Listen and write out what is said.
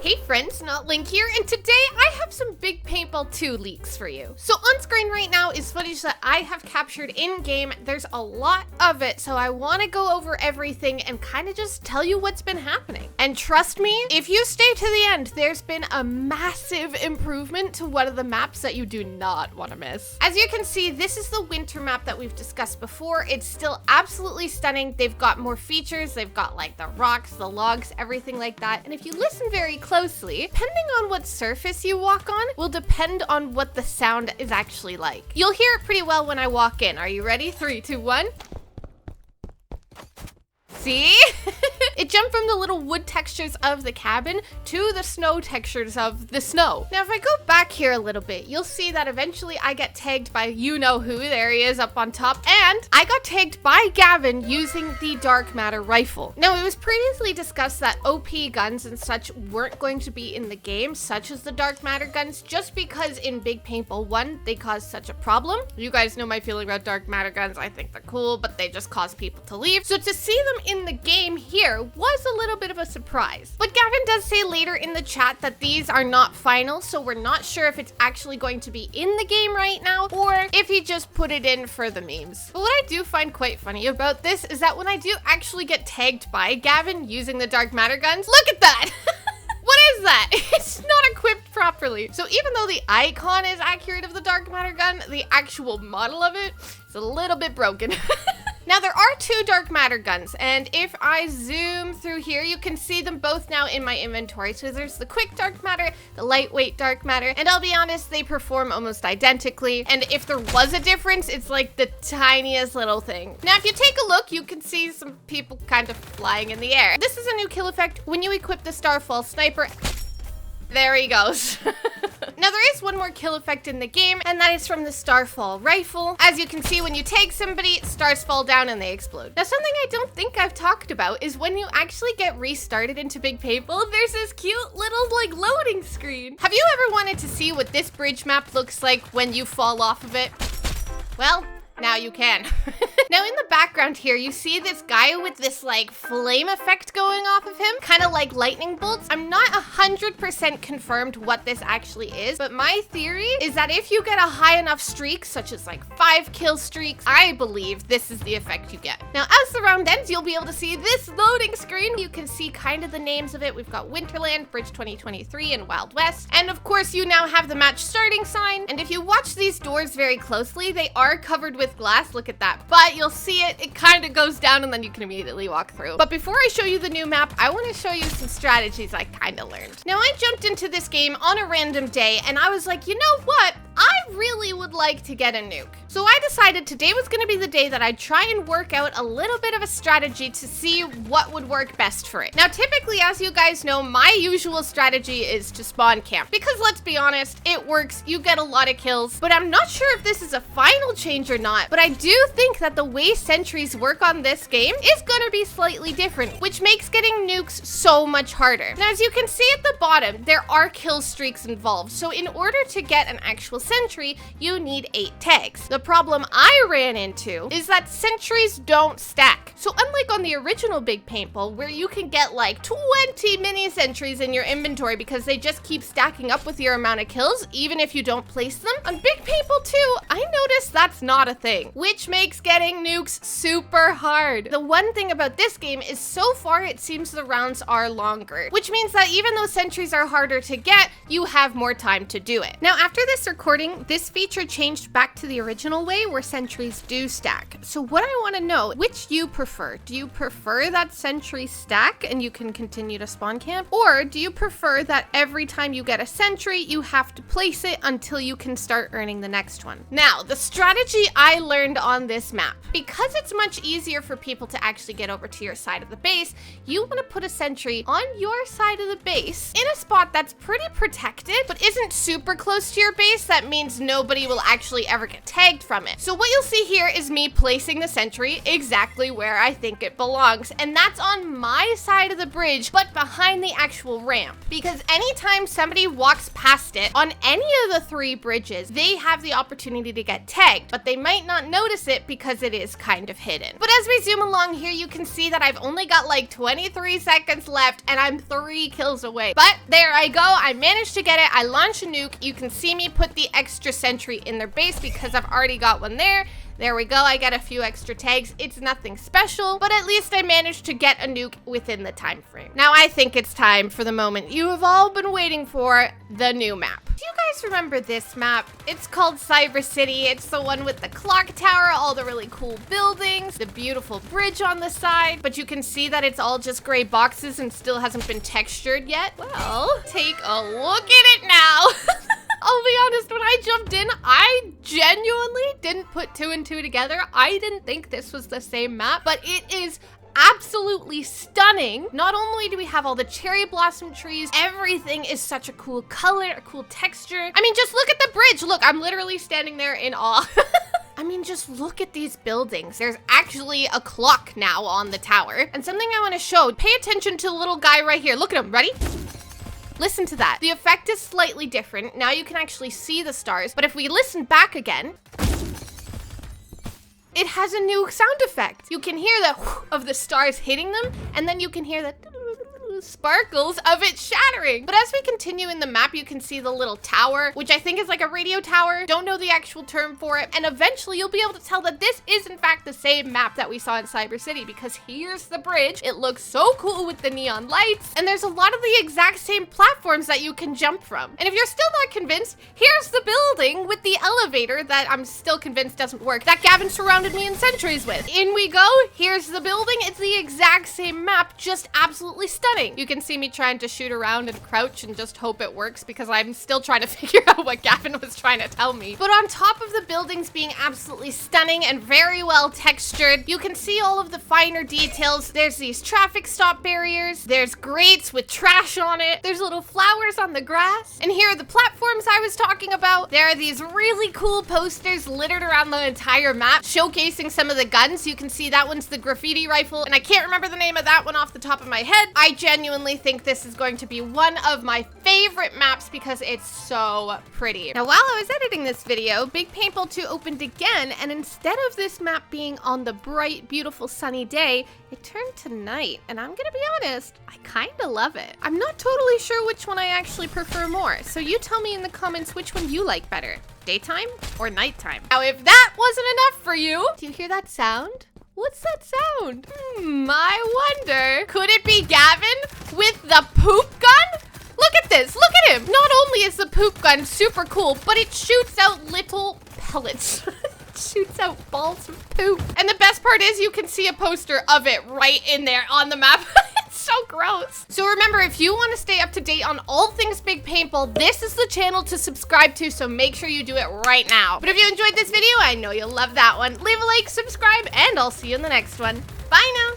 Hey friends, Not Link here, and today I have some big Paintball 2 leaks for you. So on screen right now is footage that I have captured in-game. There's a lot of it, so I want to go over everything and kind of just tell you what's been happening. And trust me, if you stay to the end, there's been a massive improvement to one of the maps that you do not want to miss. As you can see, this is the winter map that we've discussed before. It's still absolutely stunning. They've got more features. They've got like the rocks, the logs, everything like that. And if you listen very closely, depending on what surface you walk on will depend on what the sound is actually like. You'll hear it pretty well when I walk in. Are you ready? 3, 2, 1. See? It jumped from the little wood textures of the cabin to the snow textures of the snow. Now, if I go back here a little bit, you'll see that eventually I get tagged by you-know-who. There he is up on top. And I got tagged by Gavin using the dark matter rifle. Now, it was previously discussed that OP guns and such weren't going to be in the game, such as the dark matter guns, just because in Big Paintball 1, they caused such a problem. You guys know my feeling about dark matter guns. I think they're cool, but they just cause people to leave. So to see them in the game here was a little bit of a surprise. But Gavin does say later in the chat that these are not final, so we're not sure if it's actually going to be in the game right now or if he just put it in for the memes. But what I do find quite funny about this is that when I do actually get tagged by Gavin using the dark matter guns, look at that! What is that? It's not equipped properly. So even though the icon is accurate of the dark matter gun, the actual model of it is a little bit broken. Now, there are 2 dark matter guns, and if I zoom through here, you can see them both now in my inventory. So there's the quick dark matter, the lightweight dark matter, and I'll be honest, they perform almost identically. And if there was a difference, it's like the tiniest little thing. Now, if you take a look, you can see some people kind of flying in the air. This is a new kill effect when you equip the Starfall Sniper. There he goes. Now, there is one more kill effect in the game, and that is from the Starfall rifle. As you can see, when you take somebody, stars fall down and they explode. Now, something I don't think I've talked about is when you actually get restarted into Big Paintball, there's this cute little, like, loading screen. Have you ever wanted to see what this bridge map looks like when you fall off of it? Well, now you can. Now in the background here, you see this guy with this like flame effect going off of him, kind of like lightning bolts. I'm not 100% confirmed what this actually is, but my theory is that if you get a high enough streak, such as like 5 kill streaks, I believe this is the effect you get. Now as the round ends, you'll be able to see this loading screen. You can see kind of the names of it. We've got Winterland, Bridge 2023, and Wild West. And of course, you now have the match starting sign. And if you watch these doors very closely, they are covered with glass. Look at that. But you'll see it kind of goes down and then you can immediately walk through. But before I show you the new map, I want to show you some strategies I kind of learned. Now, I jumped into this game on a random day and I was like, you know what? I really would like to get a nuke. So I decided today was going to be the day that I'd try and work out a little bit of a strategy to see what would work best for it. Now, typically, as you guys know, my usual strategy is to spawn camp because let's be honest, it works. You get a lot of kills, but I'm not sure if this is a final change or not. But I do think that the way sentries work on this game is going to be slightly different, which makes getting nukes so much harder. Now, as you can see at the bottom, there are kill streaks involved. So in order to get an actual sentry, you need 8 tags. The problem I ran into is that sentries don't stack. So unlike on the original Big Paintball, where you can get like 20 mini sentries in your inventory because they just keep stacking up with your amount of kills, even if you don't place them, on Big Paintball 2, I noticed that's not a thing, which makes getting nukes super hard. The one thing about this game is so far it seems the rounds are longer, which means that even though sentries are harder to get, you have more time to do it. Now, after this recording, this feature changed back to the original way where sentries do stack. So what I want to know, which you prefer? Do you prefer that sentries stack and you can continue to spawn camp? Or do you prefer that every time you get a sentry, you have to place it until you can start earning the next one? Now, the strategy I learned on this map, because it's much easier for people to actually get over to your side of the base, you want to put a sentry on your side of the base in a spot that's pretty protected, but isn't super close to your base. That means means nobody will actually ever get tagged from it. So what you'll see here is me placing the sentry exactly where I think it belongs, and that's on my side of the bridge, but behind the actual ramp. Because anytime somebody walks past it on any of the 3 bridges, they have the opportunity to get tagged, but they might not notice it because it is kind of hidden. But as we zoom along here, you can see that I've only got like 23 seconds left and I'm 3 kills away. But there I go, I managed to get it. I launched a nuke. You can see me put the extra sentry in their base because I've already got one there. There we go, I get a few extra tags. It's nothing special, but at least I managed to get a nuke within the time frame. Now I think it's time for the moment you have all been waiting for, the new map. Do you guys remember this map? It's called Cyber City. It's the one with the clock tower, all the really cool buildings, the beautiful bridge on the side, but you can see that it's all just gray boxes and still hasn't been textured yet. Well, take a look at it now. I'll be honest, when I jumped in, I genuinely didn't put 2 and 2 together. I didn't think this was the same map, but it is absolutely stunning. Not only do we have all the cherry blossom trees, everything is such a cool color, a cool texture. I mean, just look at the bridge. Look, I'm literally standing there in awe. I mean, just look at these buildings. There's actually a clock now on the tower. And something I want to show, pay attention to the little guy right here. Look at him, ready? Listen to that. The effect is slightly different. Now you can actually see the stars, but if we listen back again, it has a new sound effect. You can hear the whoosh of the stars hitting them, and then you can hear the sparkles of it shattering. But as we continue in the map, you can see the little tower, which I think is like a radio tower. Don't know the actual term for it. And eventually you'll be able to tell that this is in fact the same map that we saw in Cyber City, because here's the bridge. It looks so cool with the neon lights. And there's a lot of the exact same platforms that you can jump from. And if you're still not convinced, here's the building with the elevator that I'm still convinced doesn't work, that Gavin surrounded me in sentries with. In we go. Here's the building. It's the exact same map, just absolutely stunning. You can see me trying to shoot around and crouch and just hope it works because I'm still trying to figure out what Gavin was trying to tell me. But on top of the buildings being absolutely stunning and very well textured, you can see all of the finer details. There's these traffic stop barriers. There's grates with trash on it. There's little flowers on the grass. And here are the platforms I was talking about. There are these really cool posters littered around the entire map showcasing some of the guns. You can see that one's the graffiti rifle, and I can't remember the name of that one off the top of my head. I genuinely think this is going to be one of my favorite maps because it's so pretty. Now, while I was editing this video, Big Paintball 2 opened again, and instead of this map being on the bright, beautiful, sunny day, it turned to night, and I'm gonna be honest, I kinda love it. I'm not totally sure which one I actually prefer more, so you tell me in the comments which one you like better, daytime or nighttime. Now, if that wasn't enough for you, do you hear that sound? What's that sound? I wonder, could it be Gavin with the poop gun? Look at this, look at him. Not only is the poop gun super cool, but it shoots out little pellets. Shoots out balls of poop. And the best part is you can see a poster of it right in there on the map. It's so gross. So remember, if you want to stay up to date on all things Big Paintball, this is the channel to subscribe to, so make sure you do it right now. But if you enjoyed this video, I know you'll love that one. Leave a like, subscribe, and I'll see you in the next one. Bye now.